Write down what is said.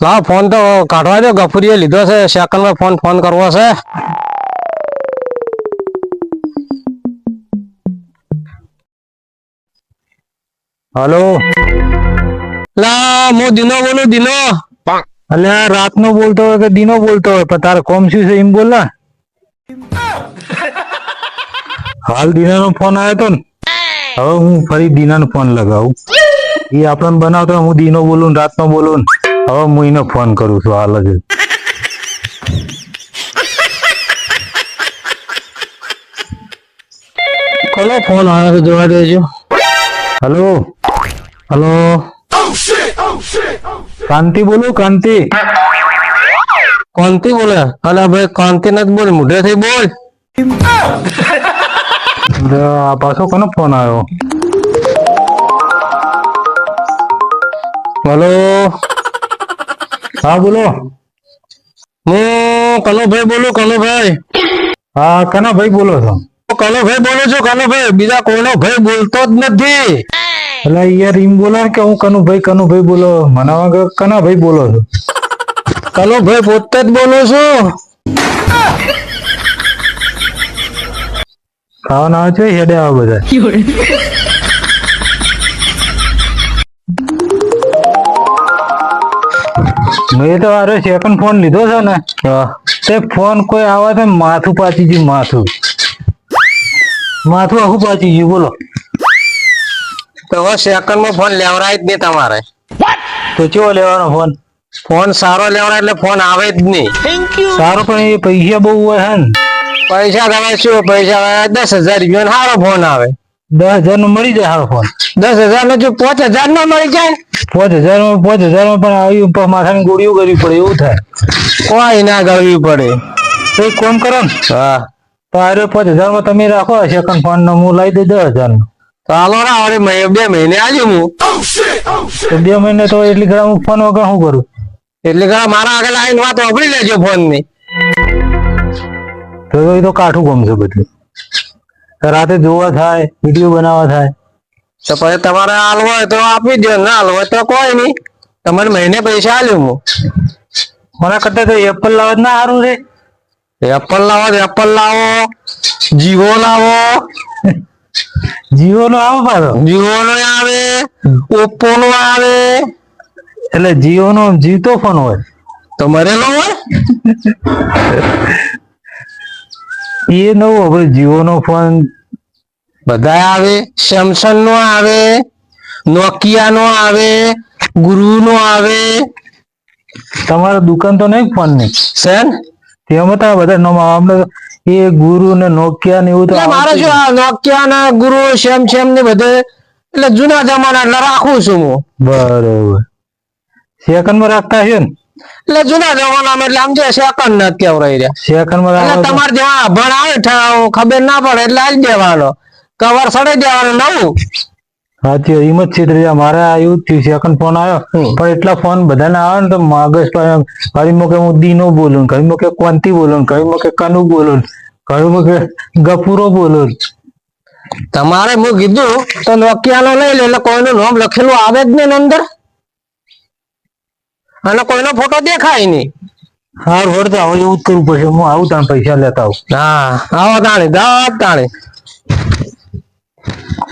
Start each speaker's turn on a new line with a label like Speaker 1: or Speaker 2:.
Speaker 1: લાવ ફોન તો કાઢવા દો. ગફુરીએ લીધો છે, સેકન્ડમાં ફોન કરવો છે.
Speaker 2: હલો.
Speaker 1: લા હું દિનો બોલું, દિનો.
Speaker 2: અલ્યા રાત નો બોલતો હોય કે દિનો બોલતો હોય, પણ તારે કોમ શું છે એમ બોલ ને. હાલ દીના નો ફોન આવ્યો તો ને, હવે હું ફરી દીના નો ફોન લગાવું. એ આપણને બનાવતો હું દીનો બોલું રાત નો બોલું, હવે હું એને ફોન કરું છું હાલ જ.
Speaker 1: કોનો ફોન આવ્યો છે જોવા દેજો.
Speaker 2: હલો હલો, કાંતિ બોલું કાંતિ.
Speaker 1: કોનથી બોલે? અલા ભાઈ કાંતિ નથી બોલ, મોઢેથી બોલ.
Speaker 2: આ પાછો કોનો ફોન આવ્યો?
Speaker 1: હલો,
Speaker 2: હા બોલો.
Speaker 1: હું કનુભાઈ બોલું, કનુભાઈ.
Speaker 2: હા કના ભાઈ બોલો છો?
Speaker 1: કનુભાઈ બોલું છું, કનુભાઈ. બીજા કોઈનો ભાઈ બોલતો જ નથી.
Speaker 2: એટલે યાર એમ બોલો કે હું કનુભાઈ બોલો, મને વગર કના ભાઈ બોલો છો?
Speaker 1: કનુભાઈ પોતે જ બોલું છું.
Speaker 2: ખાવાના આવે છે હેડે આવે બધા. મેં તો આરે સેકન્ડ ફોન લીધો છે ને, તે ફોન કોઈ આવે તો માથું પાછી ગયું, માથું આખું પાછી ગયું. બોલો
Speaker 1: તો હવે સેકન્ડમાં ફોન લેવરાય જ નહીં તમારે.
Speaker 2: તો ચેવો લેવાનો ફોન?
Speaker 1: ફોન સારો લેવડાય એટલે ફોન આવે જ નહીં.
Speaker 2: સારો પણ એ પૈસા બહુ હોય હે ને.
Speaker 1: પૈસા તમે શું પૈસા 10,000 રૂપિયા સારો ફોન આવે.
Speaker 2: 10,000 નો મળી જાય સારો ફોન.
Speaker 1: 10,000 નો જો 5,000 નો મળી જાય.
Speaker 2: 5,000 માં પણ આવી માથાની ગોળીઓ કરવી પડે એવું થાય.
Speaker 1: કોઈ ના ગળવી પડે.
Speaker 2: તો એક કામ કરો ને,
Speaker 1: હા
Speaker 2: તો આ 5,000 માં તમે રાખો સેકન્ડ ફોન નો, હું લાવી દઈ 10,000 નો.
Speaker 1: ચાલો ના હવે 2 મહિને આવ્યું હું.
Speaker 2: તો 2 મહિને તો એટલી ઘણા હું ફોન વગર શું કરું?
Speaker 1: એટલે કે મારા આગળ આવીને વાત વાપરી લેજો ફોન ની.
Speaker 2: તો એ તો કાઠું ગમશે બધું. રાતે જોવા થાય, વિડીયો બનાવવા થાય.
Speaker 1: તો પછી તમારે હાલવો હોય તો આપી દો, ના હાલવો હોય તો કોઈ નહીં. તમારે મહિને પૈસા આલ્યું હું.
Speaker 2: મને કરતા તો એપલ લાવત ના સારું રે.
Speaker 1: એપલ લાવો તો એપલ લાવો, જીવો લાવો.
Speaker 2: જીઓ નો આવે પાછો.
Speaker 1: જીવો નો આવે, ઓપ્પો નો આવે.
Speaker 2: એટલે જીઓ નો જીવતો ફોન હોય
Speaker 1: તો મરેલો હોય
Speaker 2: એ નવો. હવે જીઓ નો ફોન
Speaker 1: બધા આવે. સેમસંગ નો આવે, નોકિયા નો આવે, ગુરુ નો આવે.
Speaker 2: તમારા દુકાન તો નહીં ફોન ની
Speaker 1: સેન
Speaker 2: તેમાં તો બધા અમને એ ગુરુ ને નોકિયા ને એવું તો
Speaker 1: મારે શું આ નોકિયા ને ગુરુ સેમ ને બધે એટલે જૂના જમાના એટલે રાખું છું હું.
Speaker 2: બરોબર. સેકન્ડ માં રાખતા છે ને?
Speaker 1: એટલે જૂના જમાનામાં એટલે આમ જે સેકન્ડ નથી કેવરાઈ રહ્યા.
Speaker 2: સેકન્ડ માં
Speaker 1: એટલે
Speaker 2: રાખો
Speaker 1: તમારે જેવા ભણ આવે ખબર ના પડે એટલે આલી દેવાનો, કવર સડી દેવાનું નવું.
Speaker 2: સાચી એમ જ છે. મારે આવ્યું થયું સેકન્ડ ફોન આવ્યો, પણ એટલા ફોન બધાને આવે ને તો મગજ ઘડી મૂકે હું દીનો બોલું, ઘડી મૂકે કોંતી બોલું, ઘડી મૂકે કનુ બોલું, ઘડી મૂકે ગફુરો બોલું.
Speaker 1: તમારે હું કીધું તો નોકિયા નો લઈ લે એટલે કોઈનું નામ લખેલું આવે જ નહીં અંદર, અને કોઈનો ફોટો દેખાય નહીં.
Speaker 2: હા રોડ તો હવે એવું જ કરવું પડશે. હું આવું તાણ પૈસા લેતા આવું.
Speaker 1: હા આવો તાણી દાવ તાણી.